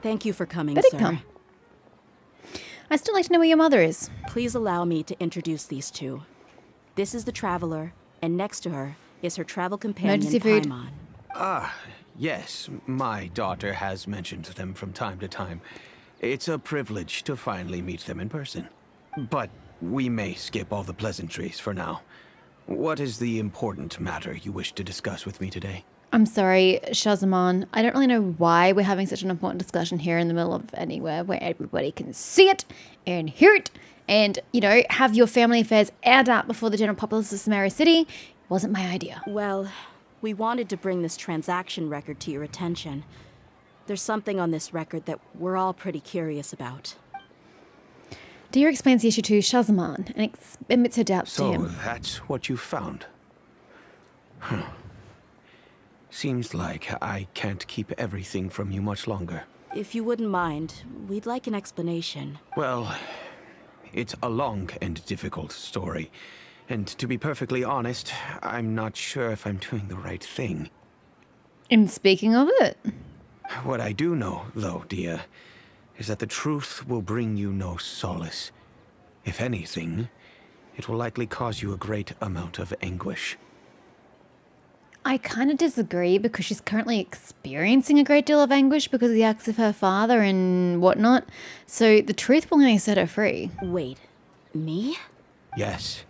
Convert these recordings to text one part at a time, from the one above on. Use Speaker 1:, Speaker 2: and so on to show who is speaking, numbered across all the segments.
Speaker 1: Thank you for coming,
Speaker 2: Better
Speaker 1: sir.
Speaker 2: come. I'd still like to know where your mother is.
Speaker 1: Please allow me to introduce these two. This is the Traveler, and next to her is her travel companion,
Speaker 2: Emergency food.
Speaker 1: Paimon.
Speaker 3: Yes, my daughter has mentioned them from time to time. It's a privilege to finally meet them in person. But we may skip all the pleasantries for now. What is the important matter you wish to discuss with me today?
Speaker 2: I'm sorry, Shazamon. I don't really know why we're having such an important discussion here in the middle of anywhere where everybody can see it and hear it and, have your family affairs aired out before the general populace of Samara City. It wasn't my idea.
Speaker 1: Well, we wanted to bring this transaction record to your attention. There's something on this record that we're all pretty curious about.
Speaker 2: Dear explains the issue to Shazamon and admits her doubts to him.
Speaker 3: So that's what you found. Huh. Seems like I can't keep everything from you much longer.
Speaker 1: If you wouldn't mind, we'd like an explanation.
Speaker 3: Well, it's a long and difficult story. And to be perfectly honest, I'm not sure if I'm doing the right thing.
Speaker 2: And speaking of it,
Speaker 3: What I do know, though, Dia, is that the truth will bring you no solace. If anything, it will likely cause you a great amount of anguish.
Speaker 2: I kind of disagree because she's currently experiencing a great deal of anguish because of the acts of her father and whatnot. So the truth will only set her free.
Speaker 1: Wait, me?
Speaker 3: Yes,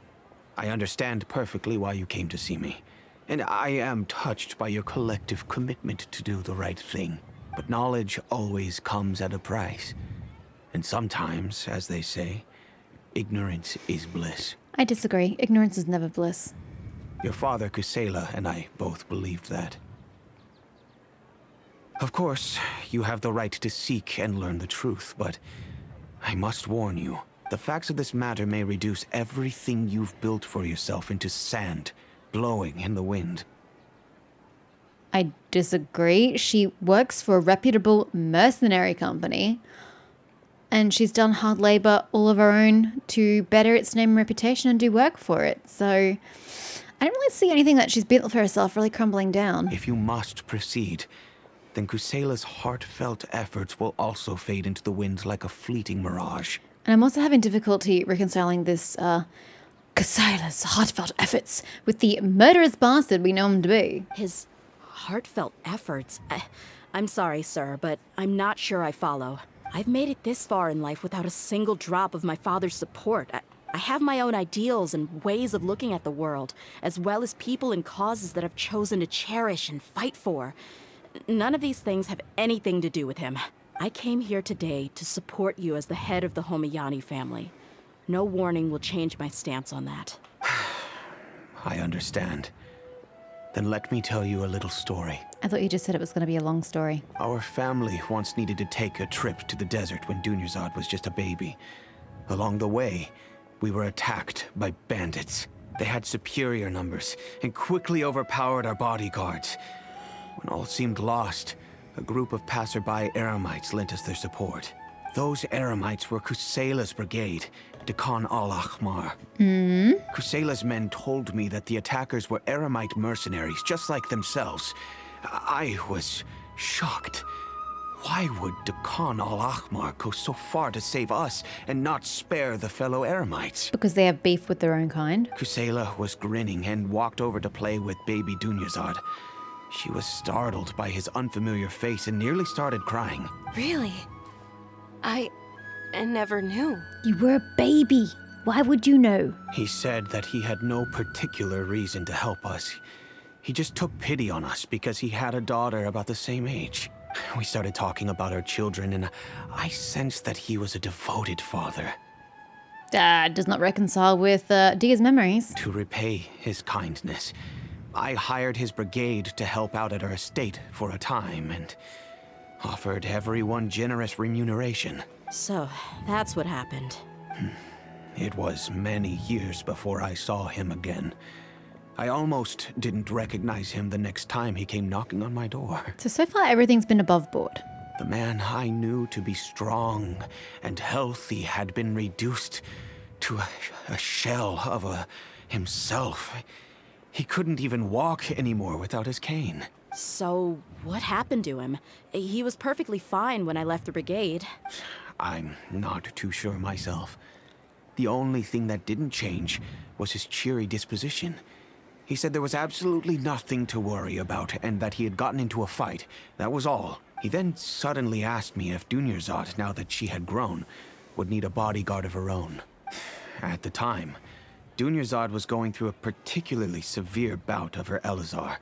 Speaker 3: I understand perfectly why you came to see me. And I am touched by your collective commitment to do the right thing. But knowledge always comes at a price. And sometimes, as they say, ignorance is bliss.
Speaker 2: I disagree. Ignorance is never bliss.
Speaker 3: Your father, Kusela, and I both believed that. Of course, you have the right to seek and learn the truth, but I must warn you, the facts of this matter may reduce everything you've built for yourself into sand, blowing in the wind.
Speaker 2: I disagree. She works for a reputable mercenary company. And she's done hard labor all of her own to better its name and reputation and do work for it. So I don't really see anything that she's built for herself really crumbling down.
Speaker 3: If you must proceed, then Kusela's heartfelt efforts will also fade into the wind like a fleeting mirage.
Speaker 2: And I'm also having difficulty reconciling this, Kusela's heartfelt efforts with the murderous bastard we know him to be.
Speaker 1: His heartfelt efforts? I'm sorry, sir, but I'm not sure I follow. I've made it this far in life without a single drop of my father's support. I have my own ideals and ways of looking at the world, as well as people and causes that I've chosen to cherish and fight for. None of these things have anything to do with him. I came here today to support you as the head of the Homayani family. No warning will change my stance on that.
Speaker 3: I understand. Then let me tell you a little story.
Speaker 2: I thought you just said it was going to be a long story.
Speaker 3: Our family once needed to take a trip to the desert when Dunyarzad was just a baby. Along the way, we were attacked by bandits. They had superior numbers and quickly overpowered our bodyguards. When all seemed lost, a group of passerby Eremites lent us their support. Those Eremites were Kusela's brigade, Dekan al-Ahmar. Kusela's men told me that the attackers were Eremite mercenaries, just like themselves. I was shocked. Why would Dekan al-Ahmar go so far to save us and not spare the fellow Eremites?
Speaker 2: Because they have beef with their own kind.
Speaker 3: Kusela was grinning and walked over to play with baby Dunyarzad. She was startled by his unfamiliar face and nearly started crying.
Speaker 4: Really? I never knew.
Speaker 2: You were a baby. Why would you know?
Speaker 3: He said that he had no particular reason to help us. He just took pity on us because he had a daughter about the same age. We started talking about our children, and I sensed that he was a devoted father.
Speaker 2: Dad does not reconcile with Dia's memories.
Speaker 3: To repay his kindness, I hired his brigade to help out at our estate for a time and offered everyone generous remuneration.
Speaker 1: So, that's what happened.
Speaker 3: It was many years before I saw him again. I almost didn't recognize him the next time he came knocking on my door.
Speaker 2: So far everything's been above board.
Speaker 3: The man I knew to be strong and healthy had been reduced to a shell of himself. He couldn't even walk anymore without his cane.
Speaker 1: So, what happened to him? He was perfectly fine when I left the brigade.
Speaker 3: I'm not too sure myself. The only thing that didn't change was his cheery disposition. He said there was absolutely nothing to worry about and that he had gotten into a fight. That was all. He then suddenly asked me if Dunyarzad, now that she had grown, would need a bodyguard of her own. At the time, Dunyarzad was going through a particularly severe bout of her Elazar.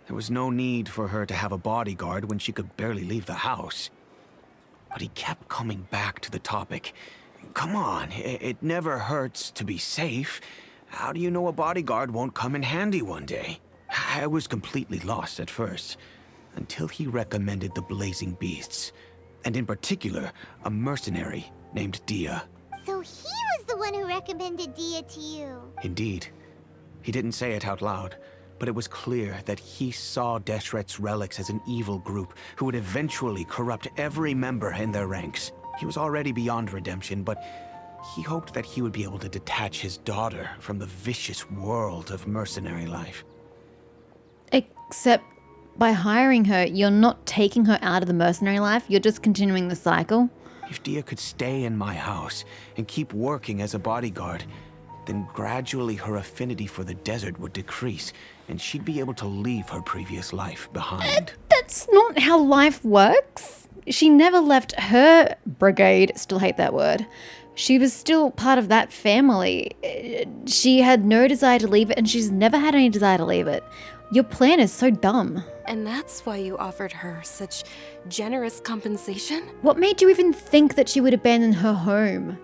Speaker 3: There was no need for her to have a bodyguard when she could barely leave the house. But he kept coming back to the topic. Come on, it never hurts to be safe. How do you know a bodyguard won't come in handy one day? I was completely lost at first, until he recommended the Blazing Beasts, and in particular, a mercenary named Dia.
Speaker 5: So he was the one who recommended Dia to you.
Speaker 3: Indeed. He didn't say it out loud, but it was clear that he saw Deshret's relics as an evil group who would eventually corrupt every member in their ranks. He was already beyond redemption, but he hoped that he would be able to detach his daughter from the vicious world of mercenary life.
Speaker 2: Except by hiring her, you're not taking her out of the mercenary life, you're just continuing the cycle.
Speaker 3: If Dia could stay in my house and keep working as a bodyguard, then gradually her affinity for the desert would decrease, and she'd be able to leave her previous life behind.
Speaker 2: That's not how life works. She never left her brigade, still hate that word. She was still part of that family. She had no desire to leave it, and she's never had any desire to leave it. Your plan is so dumb.
Speaker 4: And that's why you offered her such generous compensation?
Speaker 2: What made you even think that she would abandon her home?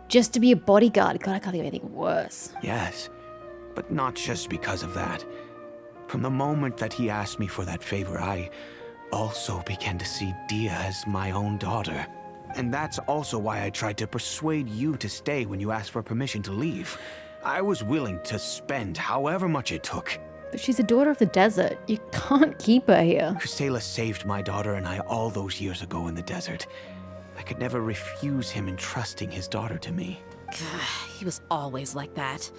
Speaker 2: Just to be a bodyguard. God, I can't think of anything worse.
Speaker 3: Yes, but not just because of that. From the moment that he asked me for that favor, I also began to see Dia as my own daughter. And that's also why I tried to persuade you to stay when you asked for permission to leave. I was willing to spend however much it took.
Speaker 2: But she's a daughter of the desert. You can't keep her here.
Speaker 3: Kusela saved my daughter and I all those years ago in the desert. I could never refuse him entrusting his daughter to me.
Speaker 1: He was always like that,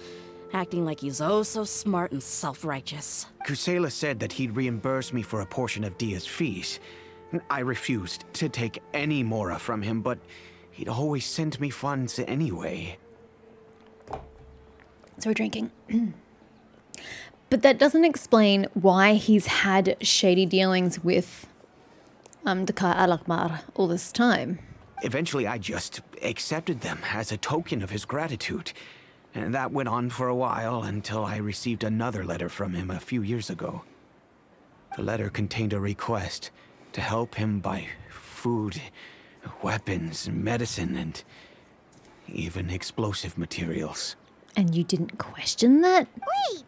Speaker 1: acting like he's oh so smart and self-righteous.
Speaker 3: Kusela said that he'd reimburse me for a portion of Dia's fees. I refused to take any mora from him, but he'd always sent me funds anyway.
Speaker 2: So we're drinking. But that doesn't explain why he's had shady dealings with Dakar Al-Akbar all this time.
Speaker 3: Eventually, I just accepted them as a token of his gratitude. And that went on for a while until I received another letter from him a few years ago. The letter contained a request to help him buy food, weapons, medicine, and even explosive materials.
Speaker 2: And you didn't question that?
Speaker 5: Wait!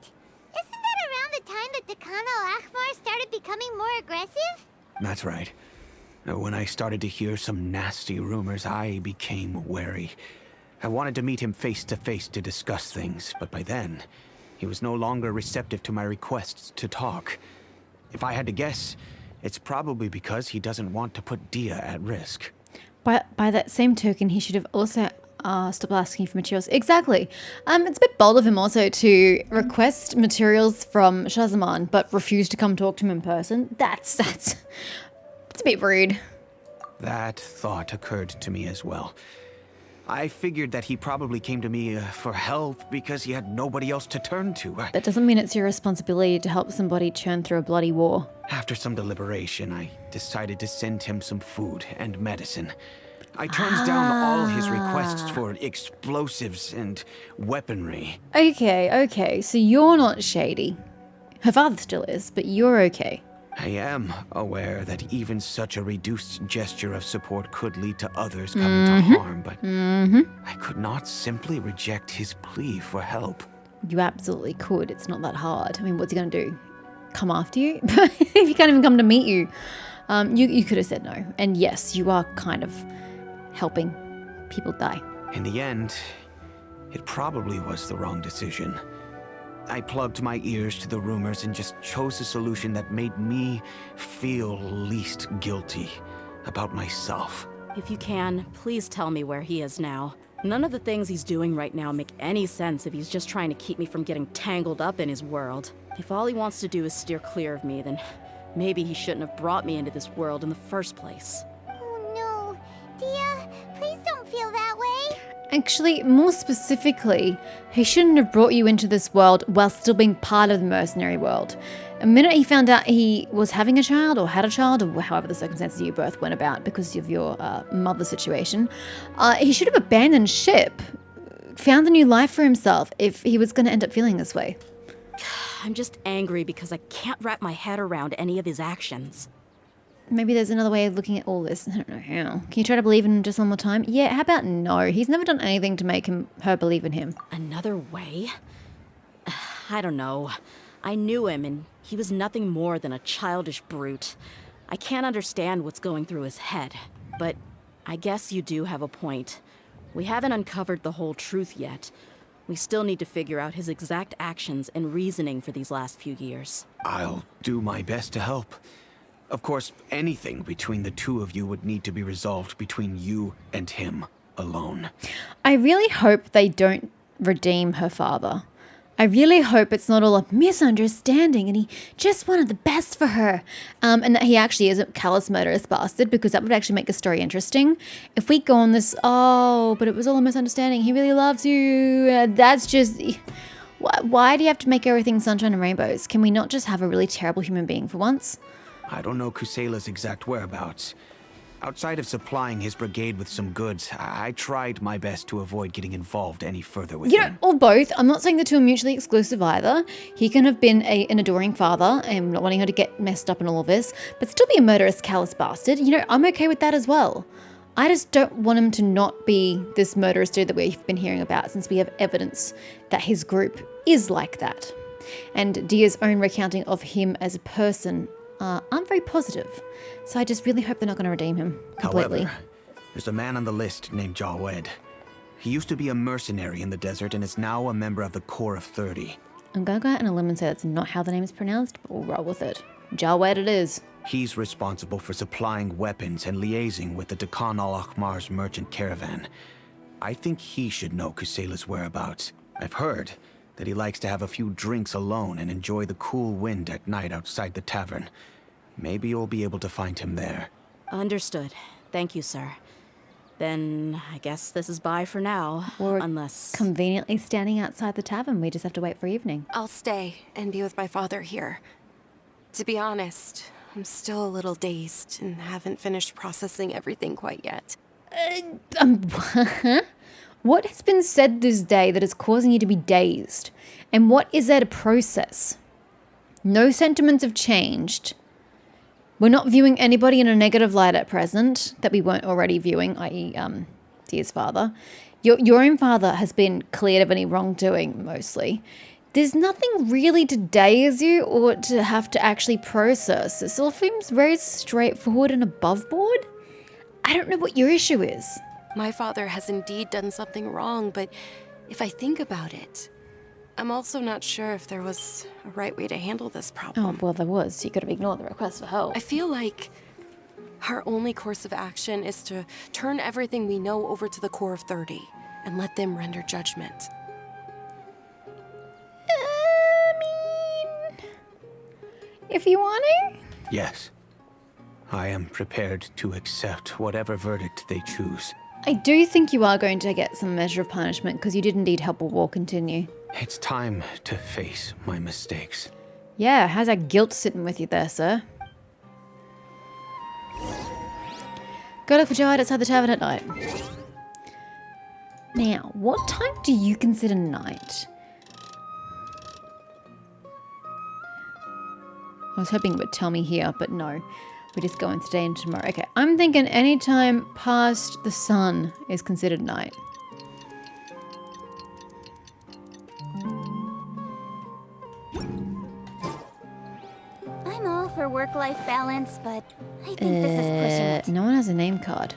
Speaker 5: Isn't that around the time that Dakan al-Akhbar started becoming more aggressive?
Speaker 3: That's right. When I started to hear some nasty rumors, I became wary. I wanted to meet him face to face to discuss things, but by then, he was no longer receptive to my requests to talk. If I had to guess, it's probably because he doesn't want to put Dia at risk.
Speaker 2: By that same token, he should have also stopped asking for materials. Exactly. It's a bit bold of him also to request materials from Shahzaman, but refuse to come talk to him in person. That's a bit rude.
Speaker 3: That thought occurred to me as well. I figured that he probably came to me for help because he had nobody else to turn to.
Speaker 2: That doesn't mean it's your responsibility to help somebody churn through a bloody war.
Speaker 3: After some deliberation, I decided to send him some food and medicine. I turned down all his requests for explosives and weaponry.
Speaker 2: Okay, so you're not shady. Her father still is, but you're okay.
Speaker 3: I am aware that even such a reduced gesture of support could lead to others coming to harm, but I could not simply reject his plea for help.
Speaker 2: You absolutely could. It's not that hard. I mean, what's he going to do? Come after you? If he can't even come to meet you. You could have said no. And yes, you are kind of helping people die.
Speaker 3: In the end, it probably was the wrong decision. I plugged my ears to the rumors and just chose a solution that made me feel least guilty about myself.
Speaker 1: If you can, please tell me where he is now. None of the things he's doing right now make any sense if he's just trying to keep me from getting tangled up in his world. If all he wants to do is steer clear of me, then maybe he shouldn't have brought me into this world in the first place.
Speaker 5: Oh no. Dia, please don't feel that way.
Speaker 2: Actually, more specifically, he shouldn't have brought you into this world while still being part of the mercenary world. The minute he found out he was having a child or had a child, or however the circumstances of your birth went about because of your mother situation, he should have abandoned ship, found a new life for himself if he was going to end up feeling this way.
Speaker 1: I'm just angry because I can't wrap my head around any of his actions.
Speaker 2: Maybe there's another way of looking at all this. I don't know how. Can you try to believe in him just one more time? Yeah, how about no? He's never done anything to make her believe in him.
Speaker 1: Another way? I don't know. I knew him, and he was nothing more than a childish brute. I can't understand what's going through his head, but I guess you do have a point. We haven't uncovered the whole truth yet. We still need to figure out his exact actions and reasoning for these last few years.
Speaker 3: I'll do my best to help. Of course, anything between the two of you would need to be resolved between you and him alone.
Speaker 2: I really hope they don't redeem her father. I really hope it's not all a misunderstanding and he just wanted the best for her. And that he actually is a callous murderous bastard, because that would actually make the story interesting. If we go on this, oh, but it was all a misunderstanding, he really loves you. That's just... Why do you have to make everything sunshine and rainbows? Can we not just have a really terrible human being for once?
Speaker 3: I don't know Kusela's exact whereabouts. Outside of supplying his brigade with some goods, I tried my best to avoid getting involved any further with him.
Speaker 2: Or both. I'm not saying the two are mutually exclusive either. He can have been an adoring father and not wanting her to get messed up in all of this, but still be a murderous, callous bastard. I'm okay with that as well. I just don't want him to not be this murderous dude that we've been hearing about, since we have evidence that his group is like that. And Dia's own recounting of him as a person aren't very positive. So I just really hope they're not going to redeem him completely.
Speaker 3: However, there's a man on the list named Jawed. He used to be a mercenary in the desert and is now a member of the Corps of 30.
Speaker 2: I'm going to go out on a limb and say that's not how the name is pronounced, but we'll roll with it. Jawed it is.
Speaker 3: He's responsible for supplying weapons and liaising with the Dakan al-Akhmar's merchant caravan. I think he should know Kusela's whereabouts. I've heard that he likes to have a few drinks alone and enjoy the cool wind at night outside the tavern. Maybe you'll be able to find him there.
Speaker 1: Understood. Thank you, sir. Then I guess this is bye for now,
Speaker 2: Or
Speaker 1: unless...
Speaker 2: conveniently standing outside the tavern. We just have to wait for evening.
Speaker 4: I'll stay and be with my father here. To be honest, I'm still a little dazed and haven't finished processing everything quite yet.
Speaker 2: What has been said this day that is causing you to be dazed? And what is there to process? No sentiments have changed. We're not viewing anybody in a negative light at present that we weren't already viewing, i.e. Dia's father. Your own father has been cleared of any wrongdoing, mostly. There's nothing really to daze you or to have to actually process. This all seems very straightforward and above board. I don't know what your issue is.
Speaker 4: My father has indeed done something wrong, but if I think about it, I'm also not sure if there was a right way to handle this problem.
Speaker 2: Oh, well, there was. You could have ignored the request for help.
Speaker 4: I feel like our only course of action is to turn everything we know over to the Corps of 30 and let them render judgment.
Speaker 2: If you want to.
Speaker 3: Yes. I am prepared to accept whatever verdict they choose.
Speaker 2: I do think you are going to get some measure of punishment because you did indeed help a war continue.
Speaker 3: It's time to face my mistakes.
Speaker 2: Yeah, how's that guilt sitting with you there, sir? Go look for Jawed outside the tavern at night. Now, what time do you consider night? I was hoping it would tell me here, but no. We're just going today and tomorrow. Okay, I'm thinking any time past the sun is considered night.
Speaker 5: I'm all for work-life balance, but I think this is pushing it.
Speaker 2: No one has a name card.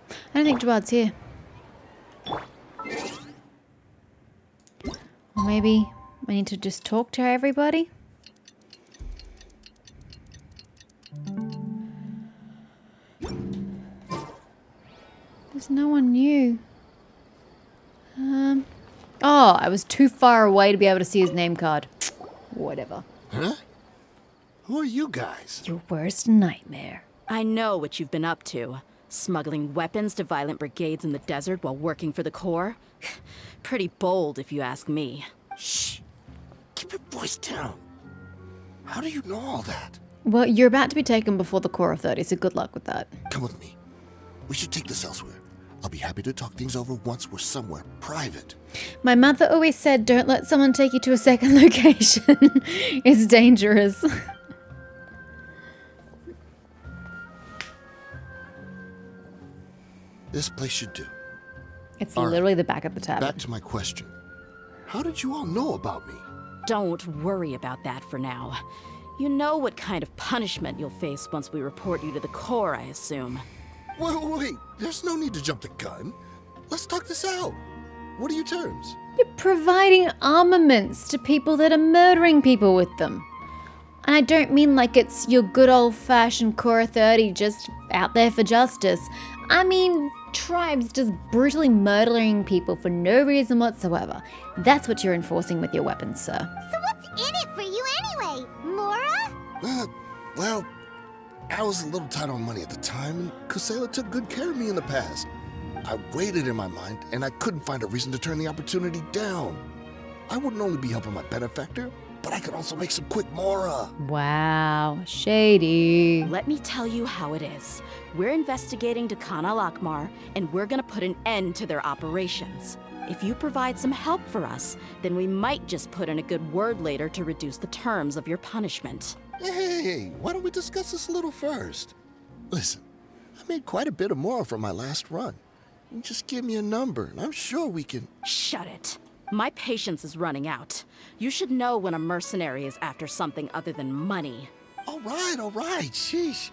Speaker 2: I don't think Jawed's here. Or maybe I need to just talk to everybody. There's no one new. Oh, I was too far away to be able to see his name card. Whatever.
Speaker 6: Huh? Who are you guys?
Speaker 2: Your worst nightmare.
Speaker 1: I know what you've been up to. Smuggling weapons to violent brigades in the desert while working for the Corps? Pretty bold, if you ask me.
Speaker 6: Shh. Keep your voice down. How do you know all that?
Speaker 2: Well, you're about to be taken before the Core of 30, so good luck with that.
Speaker 6: Come with me. We should take this elsewhere. I'll be happy to talk things over once we're somewhere private.
Speaker 2: My mother always said, don't let someone take you to a second location. It's dangerous.
Speaker 6: This place should do.
Speaker 2: It's
Speaker 6: All right.
Speaker 2: literally the back of the tab.
Speaker 6: Back to my question. How did you all know about me?
Speaker 1: Don't worry about that for now. You know what kind of punishment you'll face once we report you to the Corps, I assume.
Speaker 6: Wait. There's no need to jump the gun. Let's talk this out. What are your terms?
Speaker 2: You're providing armaments to people that are murdering people with them. And I don't mean like it's your good old-fashioned Core 30 just out there for justice. I mean tribes just brutally murdering people for no reason whatsoever. That's what you're enforcing with your weapons, sir.
Speaker 5: So what's in it for you anyway? Mora?
Speaker 6: Well, I was a little tight on money at the time, and Kusela took good care of me in the past. I waited in my mind, and I couldn't find a reason to turn the opportunity down. I wouldn't only be helping my benefactor, but I could also make some quick Mora.
Speaker 2: Wow, shady.
Speaker 1: Let me tell you how it is. We're investigating Dakan al-Akmar, and we're gonna put an end to their operations. If you provide some help for us, then we might just put in a good word later to reduce the terms of your punishment.
Speaker 6: Hey, why don't we discuss this a little first? Listen, I made quite a bit of Mora from my last run. You just give me a number, and I'm sure we can...
Speaker 1: Shut it. My patience is running out. You should know when a mercenary is after something other than money.
Speaker 6: All right, sheesh.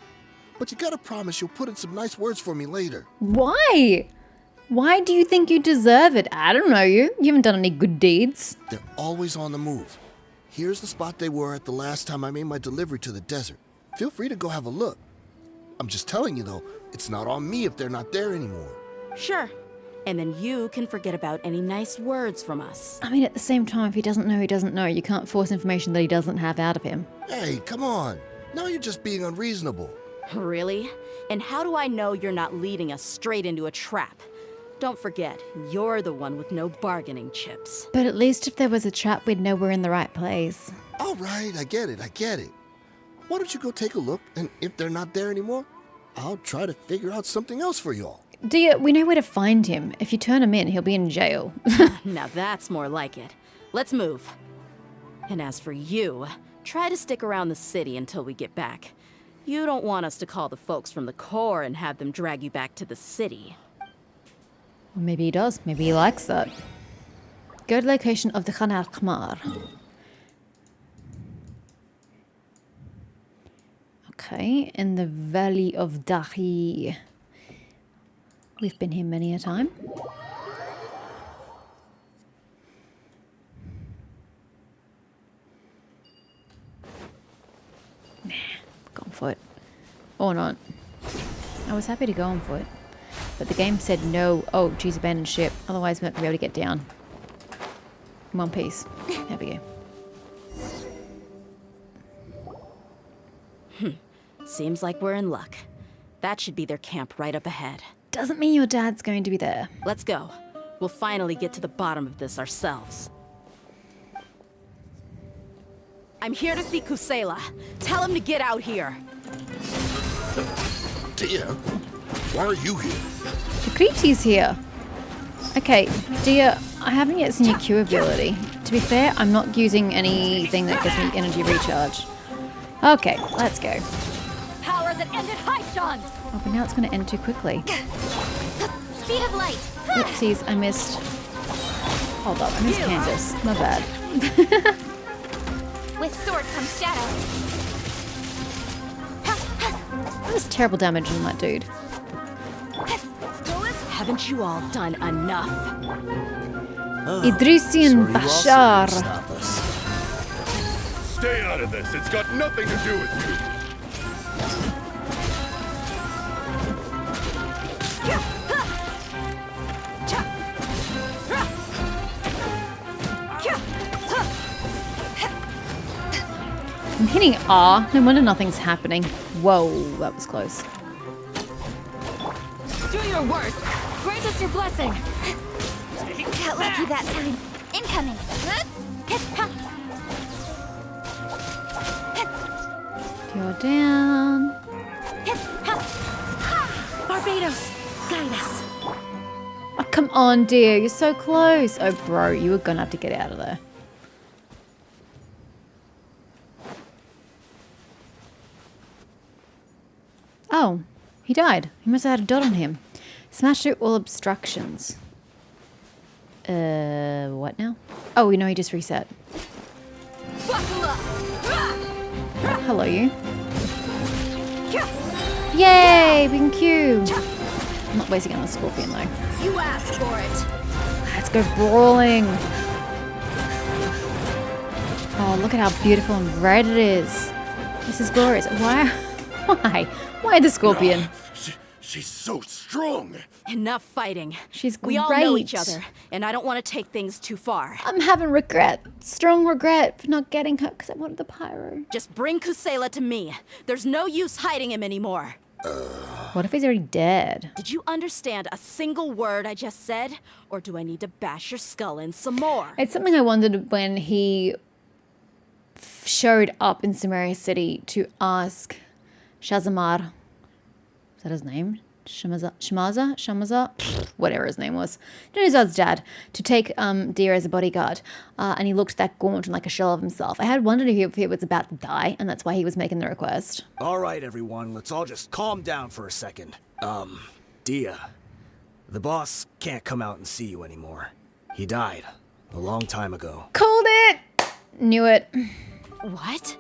Speaker 6: But you gotta promise you'll put in some nice words for me later.
Speaker 2: Why? Why do you think you deserve it? I don't know you. You haven't done any good deeds.
Speaker 6: They're always on the move. Here's the spot they were at the last time I made my delivery to the desert. Feel free to go have a look. I'm just telling you though, it's not on me if they're not there anymore.
Speaker 1: Sure. And then you can forget about any nice words from us.
Speaker 2: I mean, at the same time, if he doesn't know, he doesn't know. You can't force information that he doesn't have out of him.
Speaker 6: Hey, come on. Now you're just being unreasonable.
Speaker 1: Really? And how do I know you're not leading us straight into a trap? Don't forget, you're the one with no bargaining chips.
Speaker 2: But at least if there was a trap, we'd know we're in the right place.
Speaker 6: All right, I get it. Why don't you go take a look, and if they're not there anymore, I'll try to figure out something else for y'all.
Speaker 2: Dear, we know where to find him. If you turn him in, he'll be in jail.
Speaker 1: Now that's more like it. Let's move. And as for you, try to stick around the city until we get back. You don't want us to call the folks from the Corps and have them drag you back to the city.
Speaker 2: Or maybe he does. Maybe he likes that. Go to the location of the Khan al-Khmar. Okay, in the Valley of Dahi. We've been here many a time. Nah, go on foot. Or not. I was happy to go on foot. But the game said no. Oh, geez, abandoned ship. Otherwise, we won't be able to get down. In one piece. There we go.
Speaker 1: Seems like we're in luck. That should be their camp right up ahead.
Speaker 2: Doesn't mean your dad's going to be there.
Speaker 1: Let's go. We'll finally get to the bottom of this ourselves. I'm here to see Kusela. Tell him to get out here.
Speaker 6: Tia, why are you here?
Speaker 2: Takriti's here. Okay, dear, I haven't yet seen your Q ability. To be fair, I'm not using anything that gives me energy recharge. Okay, let's go.
Speaker 5: Power that ended Haishan!
Speaker 2: Oh, but now it's going to end too quickly.
Speaker 5: Speed of light!
Speaker 2: Oopsies, I missed... Hold up, I missed Candace. My bad.
Speaker 5: With sword comes shadow.
Speaker 2: That was terrible damage on that dude.
Speaker 1: Haven't you all done enough?
Speaker 2: Idrisian Bashar.
Speaker 7: Stay out of this. It's got nothing to do with you.
Speaker 2: I'm hitting R. No wonder nothing's happening. Whoa, that was close.
Speaker 8: Do your worst. Grant us your blessing.
Speaker 5: Got lucky that time. Incoming.
Speaker 2: You're down.
Speaker 8: Barbados, guide us.
Speaker 2: Oh, come on, dear. You're so close. Oh, bro, you were gonna have to get out of there. Oh, he died. He must have had a dot on him. Smashed through all obstructions. What now? Oh, we know he just reset.
Speaker 8: Buckle up.
Speaker 2: Hello, you. Yay, we can queue. I'm not wasting it on a scorpion, though.
Speaker 8: You asked for it.
Speaker 2: Let's go brawling. Oh, look at how beautiful and red it is. This is glorious. Why? Why? Why the scorpion?
Speaker 7: She's so strong.
Speaker 1: Enough fighting.
Speaker 2: She's great.
Speaker 1: We all know each other, and I don't want to take things too far.
Speaker 2: I'm having regret. Strong regret for not getting her because I wanted the pyro.
Speaker 1: Just bring Kusela to me. There's no use hiding him anymore.
Speaker 2: What if he's already dead?
Speaker 1: Did you understand a single word I just said? Or do I need to bash your skull in some more?
Speaker 2: It's something I wondered when he showed up in Sumeria City to ask Shazamar. Is that his name? Shamaza? Whatever his name was. Dunyarzad's dad, to take Dia as a bodyguard. And he looked that gaunt and like a shell of himself. I had wondered if he was about to die, and that's why he was making the request.
Speaker 9: All right, everyone, let's all just calm down for a second. Dia, the boss can't come out and see you anymore. He died a long time ago.
Speaker 2: Called it! Knew it.
Speaker 1: What?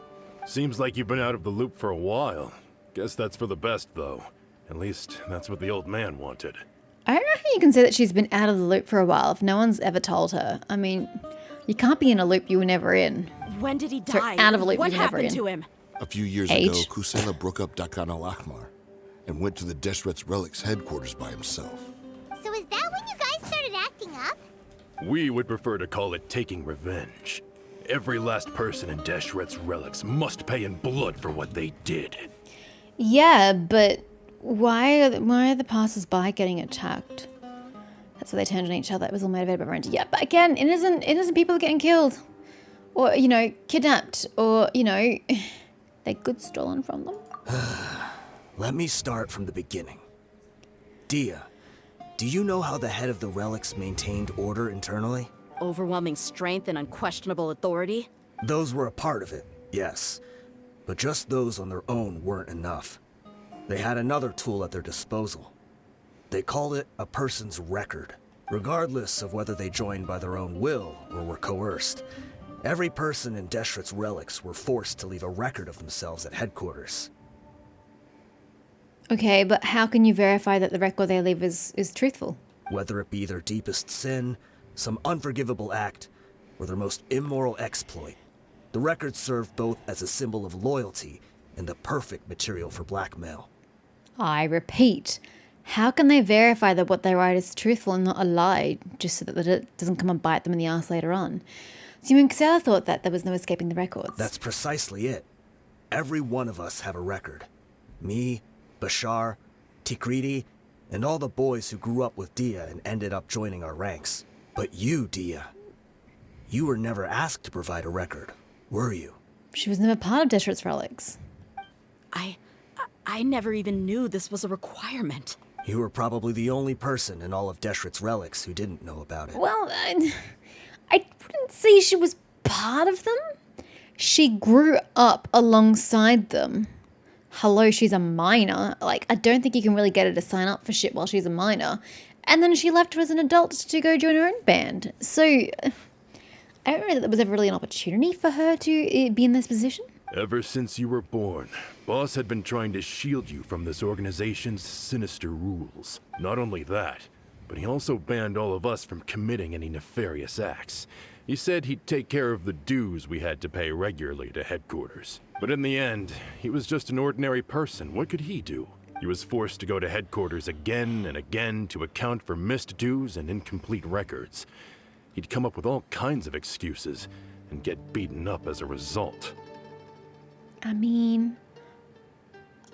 Speaker 7: Seems like you've been out of the loop for a while. Guess that's for the best, though. At least, that's what the old man wanted.
Speaker 2: I don't know how you can say that she's been out of the loop for a while if no one's ever told her. I mean, you can't be in a loop you were never in.
Speaker 1: When did he die?
Speaker 2: Sorry, out of a loop
Speaker 1: what
Speaker 2: you were never
Speaker 1: happened
Speaker 2: in.
Speaker 1: to him?
Speaker 6: A few years ago, Kusela broke up Dakan al-Ahmar and went to the Deshret's Relics headquarters by himself.
Speaker 5: So is that when you guys started acting up?
Speaker 7: We would prefer to call it taking revenge. Every last person in Deshret's Relics must pay in blood for what they did.
Speaker 2: Yeah, but why are the passers-by getting attacked? That's why they turned on each other. It was all motivated by revenge. Yeah, but again, innocent people are getting killed. Or, kidnapped. Or, their goods stolen from them.
Speaker 9: Let me start from the beginning. Dia, do you know how the head of the Relics maintained order internally?
Speaker 1: Overwhelming strength and unquestionable authority?
Speaker 9: Those were a part of it, yes. But just those on their own weren't enough. They had another tool at their disposal. They called it a person's record, regardless of whether they joined by their own will or were coerced. Every person in Deshret's Relics were forced to leave a record of themselves at headquarters.
Speaker 2: Okay, but how can you verify that the record they leave is truthful?
Speaker 9: Whether it be their deepest sin, some unforgivable act, or their most immoral exploit, the records serve both as a symbol of loyalty and the perfect material for blackmail.
Speaker 2: I repeat, how can they verify that what they write is truthful and not a lie, just so that it doesn't come and bite them in the ass later on? So you mean Kusela thought that there was no escaping the records?
Speaker 9: That's precisely it. Every one of us have a record. Me, Bashar, Tikriti, and all the boys who grew up with Dia and ended up joining our ranks. But you, Dia, you were never asked to provide a record, were you?
Speaker 2: She was never part of Deshret's Relics.
Speaker 1: I never even knew this was a requirement.
Speaker 9: You were probably the only person in all of Deshret's Relics who didn't know about it.
Speaker 2: Well, I wouldn't say she was part of them. She grew up alongside them. Hello, she's a minor. Like, I don't think you can really get her to sign up for shit while she's a minor. And then she left as an adult to go join her own band. So, I don't know that there was ever really an opportunity for her to be in this position.
Speaker 7: Ever since you were born, Boss had been trying to shield you from this organization's sinister rules. Not only that, but he also banned all of us from committing any nefarious acts. He said he'd take care of the dues we had to pay regularly to headquarters. But in the end, he was just an ordinary person. What could he do? He was forced to go to headquarters again and again to account for missed dues and incomplete records. He'd come up with all kinds of excuses and get beaten up as a result.
Speaker 2: I mean,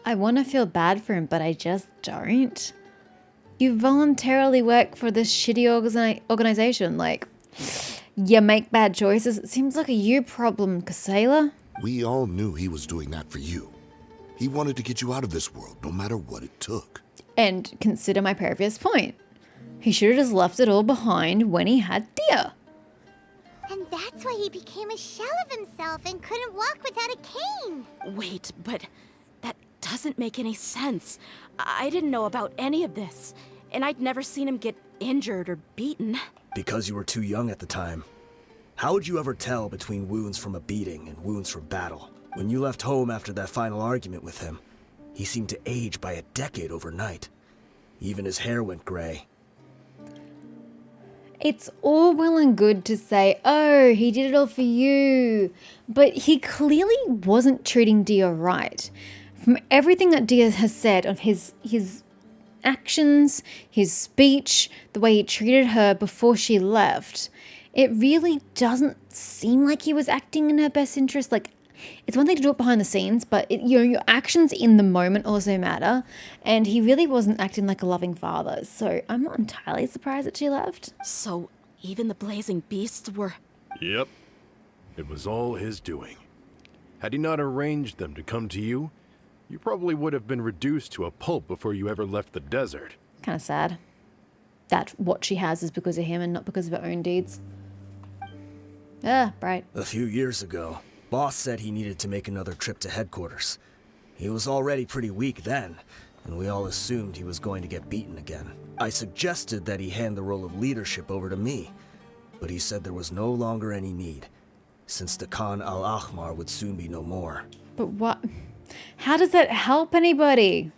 Speaker 2: I want to feel bad for him, but I just don't. You voluntarily work for this shitty organization. Like, you make bad choices. It seems like a you problem, Gisela.
Speaker 6: We all knew he was doing that for you. He wanted to get you out of this world, no matter what it took.
Speaker 2: And consider my previous point. He should have just left it all behind when he had Dia.
Speaker 5: And that's why he became a shell of himself and couldn't walk without a cane.
Speaker 1: Wait, but that doesn't make any sense. I didn't know about any of this, and I'd never seen him get injured or beaten.
Speaker 9: Because you were too young at the time. How would you ever tell between wounds from a beating and wounds from battle? When you left home after that final argument with him, he seemed to age by a decade overnight. Even his hair went gray.
Speaker 2: It's all well and good to say, oh, he did it all for you. But he clearly wasn't treating Dia right. From everything that Dia has said of his actions, his speech, the way he treated her before she left, it really doesn't seem like he was acting in her best interest. Like, it's one thing to do it behind the scenes, but your actions in the moment also matter. And he really wasn't acting like a loving father. So I'm not entirely surprised that she left.
Speaker 1: So even the blazing beasts were...
Speaker 7: Yep. It was all his doing. Had he not arranged them to come to you, you probably would have been reduced to a pulp before you ever left the desert.
Speaker 2: Kind of sad. That what she has is because of him and not because of her own deeds. Ah, right.
Speaker 9: A few years ago, Boss said he needed to make another trip to headquarters. He was already pretty weak then, and we all assumed he was going to get beaten again. I suggested that he hand the role of leadership over to me, but he said there was no longer any need, since the Khan al-Ahmar would soon be no more.
Speaker 2: But what? How does that help anybody?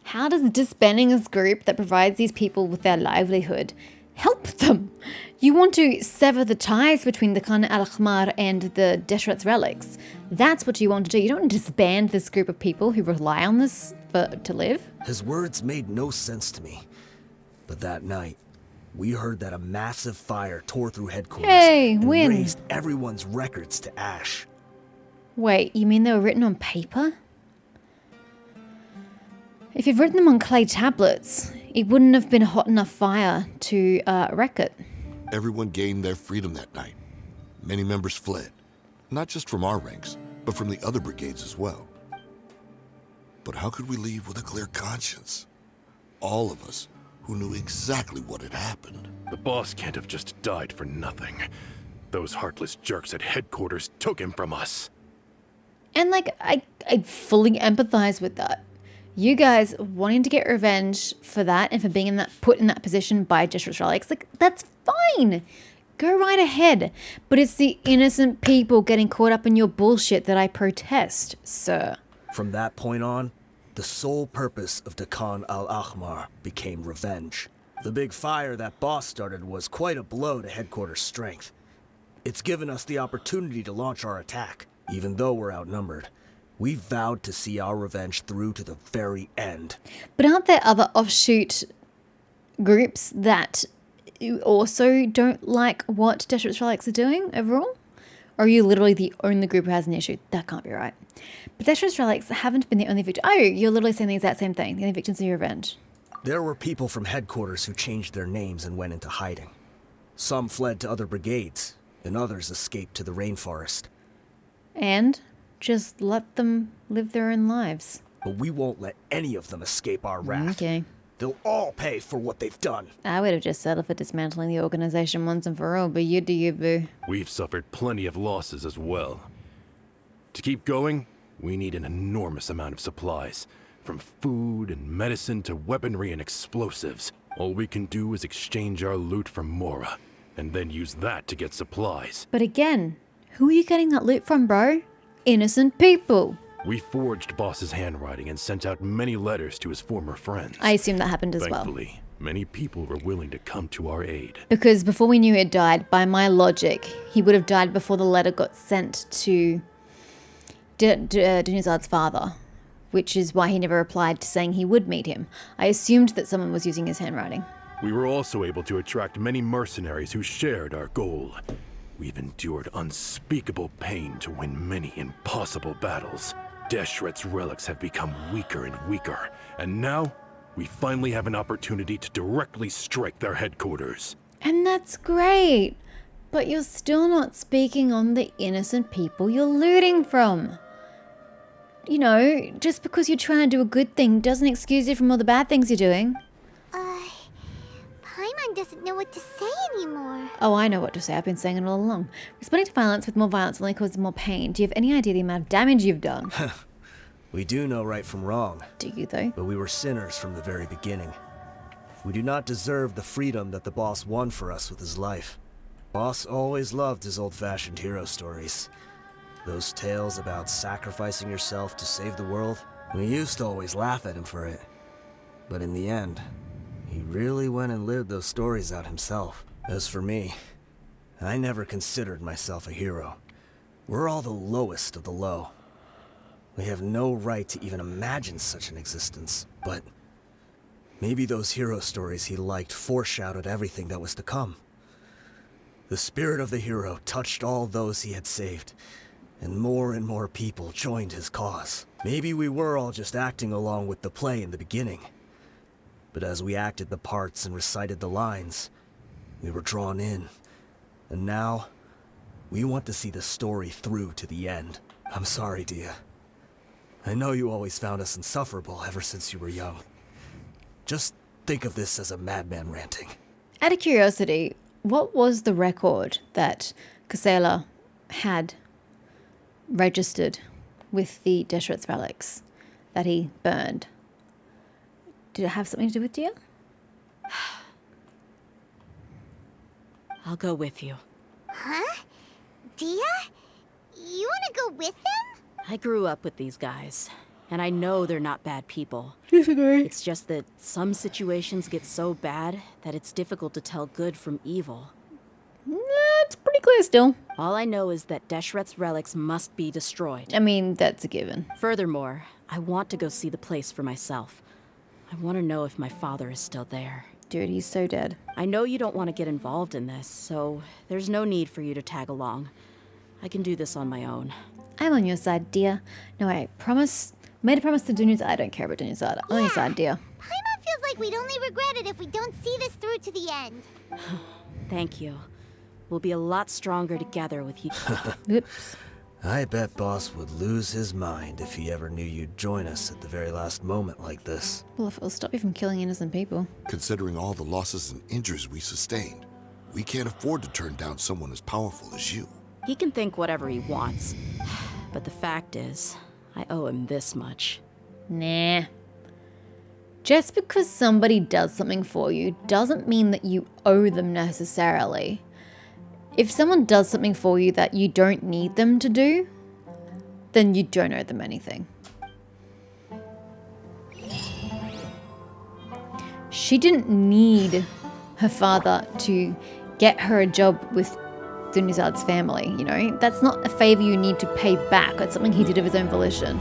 Speaker 2: How does disbanding this group that provides these people with their livelihood help them? You want to sever the ties between the Khan al-Ahmar and the Deshret's relics. That's what you want to do. You don't want to disband this group of people who rely on this to live.
Speaker 9: His words made no sense to me. But that night, we heard that a massive fire tore through headquarters and raised everyone's records to ash.
Speaker 2: Wait, you mean they were written on paper? If you've written them on clay tablets, it wouldn't have been a hot enough fire to wreck it.
Speaker 6: Everyone gained their freedom that night. Many members fled, not just from our ranks, but from the other brigades as well. But how could we leave with a clear conscience? All of us who knew exactly what had happened.
Speaker 7: The boss can't have just died for nothing. Those heartless jerks at headquarters took him from us.
Speaker 2: And like, I fully empathize with that. You guys wanting to get revenge for that and for being put in that position by Deshret's relics, like, that's fine. Go right ahead. But it's the innocent people getting caught up in your bullshit that I protest, sir.
Speaker 9: From that point on, the sole purpose of the Khan al-Ahmar became revenge. The big fire that Boss started was quite a blow to headquarters' strength. It's given us the opportunity to launch our attack, even though we're outnumbered. We vowed to see our revenge through to the very end.
Speaker 2: But aren't there other offshoot groups that also don't like what Deshret's relics are doing overall? Or are you literally the only group who has an issue? That can't be right. But Deshret's relics haven't been the only victims. Oh, you're literally saying the exact same thing. The only victims of your revenge.
Speaker 9: There were people from headquarters who changed their names and went into hiding. Some fled to other brigades, and others escaped to the rainforest.
Speaker 2: And just let them live their own lives.
Speaker 9: But we won't let any of them escape our wrath.
Speaker 2: Okay.
Speaker 9: They'll all pay for what they've done.
Speaker 2: I would have just settled for dismantling the organization once and for all, but you do you, boo.
Speaker 7: We've suffered plenty of losses as well. To keep going, we need an enormous amount of supplies. From food and medicine to weaponry and explosives. All we can do is exchange our loot from Mora, and then use that to get supplies.
Speaker 2: But again, who are you getting that loot from, bro? Innocent people.
Speaker 7: We forged Boss's handwriting and sent out many letters to his former friends.
Speaker 2: I assume that happened as well.
Speaker 7: Thankfully, many people were willing to come to our aid.
Speaker 2: Because before we knew he had died, by my logic, he would have died before the letter got sent to Dunyarzad's father, which is why he never replied to saying he would meet him. I assumed that someone was using his handwriting.
Speaker 7: We were also able to attract many mercenaries who shared our goal. We've endured unspeakable pain to win many impossible battles. Deshret's relics have become weaker and weaker, and now we finally have an opportunity to directly strike their headquarters.
Speaker 2: And that's great. But you're still not speaking on the innocent people you're looting from. You know, just because you're trying to do a good thing doesn't excuse you from all the bad things you're doing.
Speaker 5: Paimon doesn't know what to say anymore.
Speaker 2: Oh, I know what to say. I've been saying it all along. Responding to violence with more violence only causes more pain. Do you have any idea the amount of damage you've done?
Speaker 9: We do know right from wrong.
Speaker 2: Do you, though?
Speaker 9: But we were sinners from the very beginning. We do not deserve the freedom that the boss won for us with his life. Boss always loved his old-fashioned hero stories. Those tales about sacrificing yourself to save the world. We used to always laugh at him for it. But in the end, he really went and lived those stories out himself. As for me, I never considered myself a hero. We're all the lowest of the low. We have no right to even imagine such an existence, but maybe those hero stories he liked foreshadowed everything that was to come. The spirit of the hero touched all those he had saved, and more people joined his cause. Maybe we were all just acting along with the play in the beginning. But as we acted the parts and recited the lines, we were drawn in. And now, we want to see the story through to the end. I'm sorry, Dia. I know you always found us insufferable ever since you were young. Just think of this as a madman ranting.
Speaker 2: Out of curiosity, what was the record that Kusela had registered with the Deshret's relics that he burned? Did it have something to do with Dia?
Speaker 1: I'll go with you.
Speaker 5: Huh? Dia? You want to go with them?
Speaker 1: I grew up with these guys, and I know they're not bad people.
Speaker 2: Disagree.
Speaker 1: It's just that some situations get so bad that it's difficult to tell good from evil.
Speaker 2: It's pretty clear still.
Speaker 1: All I know is that Deshret's relics must be destroyed.
Speaker 2: I mean, that's a given.
Speaker 1: Furthermore, I want to go see the place for myself. I want to know if my father is still there.
Speaker 2: Dude, he's so dead.
Speaker 1: I know you don't want to get involved in this, so there's no need for you to tag along. I can do this on my own.
Speaker 2: I'm on your side, dear. No, I made a promise to Dunya's I don't care about Dunya's I'm on your side, dear.
Speaker 5: Paimon feels like we'd only regret it if we don't see this through to the end.
Speaker 1: Thank you. We'll be a lot stronger together with you.
Speaker 2: Oops.
Speaker 9: I bet Boss would lose his mind if he ever knew you'd join us at the very last moment like this.
Speaker 2: Well, if it'll stop you from killing innocent people.
Speaker 6: Considering all the losses and injuries we sustained, we can't afford to turn down someone as powerful as you.
Speaker 1: He can think whatever he wants. But the fact is, I owe him this much.
Speaker 2: Nah. Just because somebody does something for you doesn't mean that you owe them necessarily. If someone does something for you that you don't need them to do, then you don't owe them anything. She didn't need her father to get her a job with Dunya's family, you know? That's not a favor you need to pay back. It's something he did of his own volition.